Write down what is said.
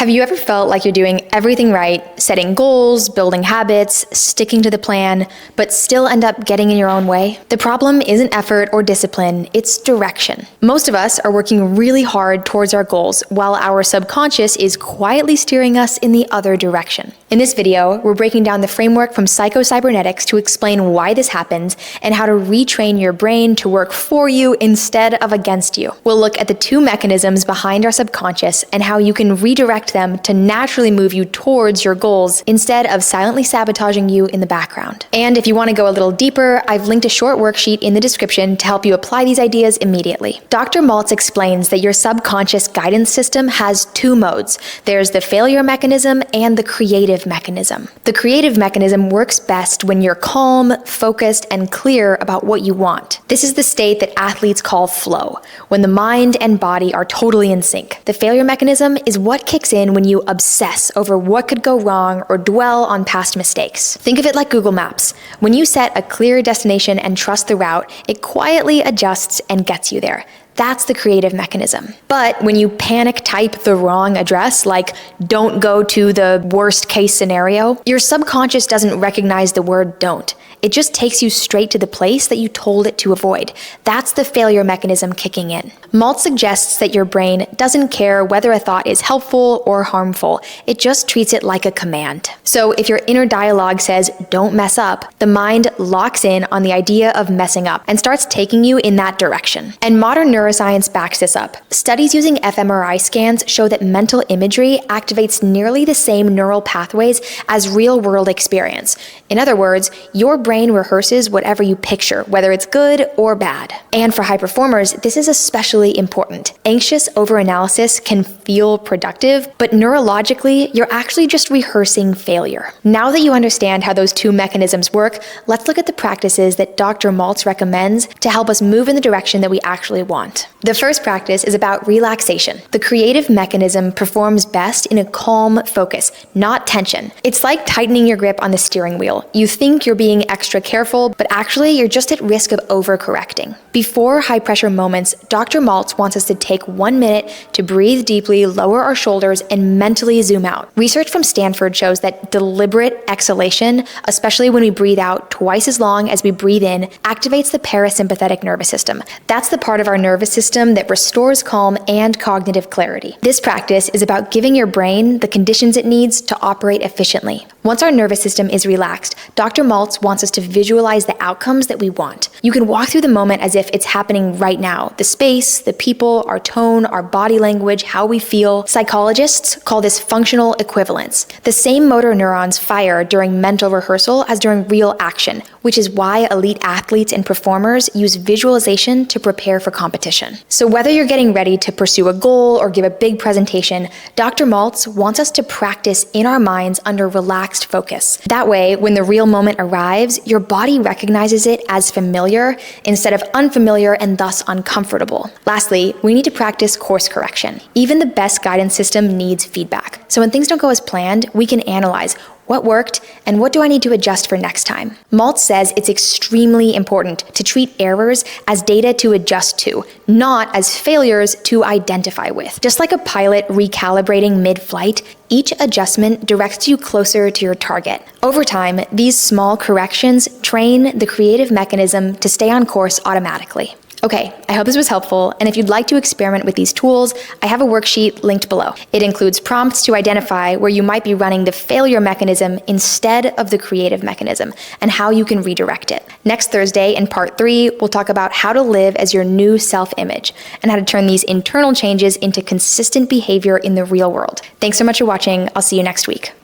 Have you ever felt like you're doing everything right, setting goals, building habits, sticking to the plan, but still end up getting in your own way? The problem isn't effort or discipline, it's direction. Most of us are working really hard towards our goals, while our subconscious is quietly steering us in the other direction. In this video, we're breaking down the framework from Psycho-Cybernetics to explain why this happens and how to retrain your brain to work for you instead of against you. We'll look at the two mechanisms behind our subconscious and how you can redirect them to naturally move you towards your goals instead of silently sabotaging you in the background. And if you want to go a little deeper, I've linked a short worksheet in the description to help you apply these ideas immediately. Dr. Maltz explains that your subconscious guidance system has two modes. There's the failure mechanism and the creative mechanism. The creative mechanism works best when you're calm, focused, and clear about what you want. This is the state that athletes call flow, when the mind and body are totally in sync. The failure mechanism is what kicks in when you obsess over what could go wrong or dwell on past mistakes. Think of it like Google Maps. When you set a clear destination and trust the route, it quietly adjusts and gets you there. That's the creative mechanism. But when you panic type the wrong address, like don't go to the worst case scenario, your subconscious doesn't recognize the word don't. It just takes you straight to the place that you told it to avoid. That's the failure mechanism kicking in. Maltz suggests that your brain doesn't care whether a thought is helpful or harmful. It just treats it like a command. So if your inner dialogue says, don't mess up, the mind locks in on the idea of messing up and starts taking you in that direction. And modern neuroscience backs this up. Studies using fMRI scans show that mental imagery activates nearly the same neural pathways as real-world experience. In other words, your brain rehearses whatever you picture, whether it's good or bad. And for high performers, this is especially important. Anxious overanalysis can feel productive, but neurologically, you're actually just rehearsing failure. Now that you understand how those two mechanisms work, let's look at the practices that Dr. Maltz recommends to help us move in the direction that we actually want. The first practice is about relaxation. The creative mechanism performs best in a calm focus, not tension. It's like tightening your grip on the steering wheel. You think you're being extra careful, but actually you're just at risk of overcorrecting. Before high-pressure moments, Dr. Maltz wants us to take 1 minute to breathe deeply, lower our shoulders, and mentally zoom out. Research from Stanford shows that deliberate exhalation, especially when we breathe out twice as long as we breathe in, activates the parasympathetic nervous system. That's the part of our nervous system that restores calm and cognitive clarity. This practice is about giving your brain the conditions it needs to operate efficiently. Once our nervous system is relaxed, Dr. Maltz wants us to visualize the outcomes that we want. You can walk through the moment as if it's happening right now. The space, the people, our tone, our body language, how we feel. Psychologists call this functional equivalence. The same motor neurons fire during mental rehearsal as during real action, which is why elite athletes and performers use visualization to prepare for competition. So whether you're getting ready to pursue a goal or give a big presentation, Dr. Maltz wants us to practice in our minds under relaxed focus. That way, when the real moment arrives, your body recognizes it as familiar instead of unfamiliar and thus uncomfortable. Lastly, we need to practice course correction. Even the best guidance system needs feedback. So when things don't go as planned, we can analyze what worked and what do I need to adjust for next time. Maltz says it's extremely important to treat errors as data to adjust to, not as failures to identify with. Just like a pilot recalibrating mid-flight, each adjustment directs you closer to your target. Over time, these small corrections train the creative mechanism to stay on course automatically. Okay, I hope this was helpful, and if you'd like to experiment with these tools, I have a worksheet linked below. It includes prompts to identify where you might be running the failure mechanism instead of the creative mechanism, and how you can redirect it. Next Thursday, in part 3, we'll talk about how to live as your new self-image, and how to turn these internal changes into consistent behavior in the real world. Thanks so much for watching. I'll see you next week.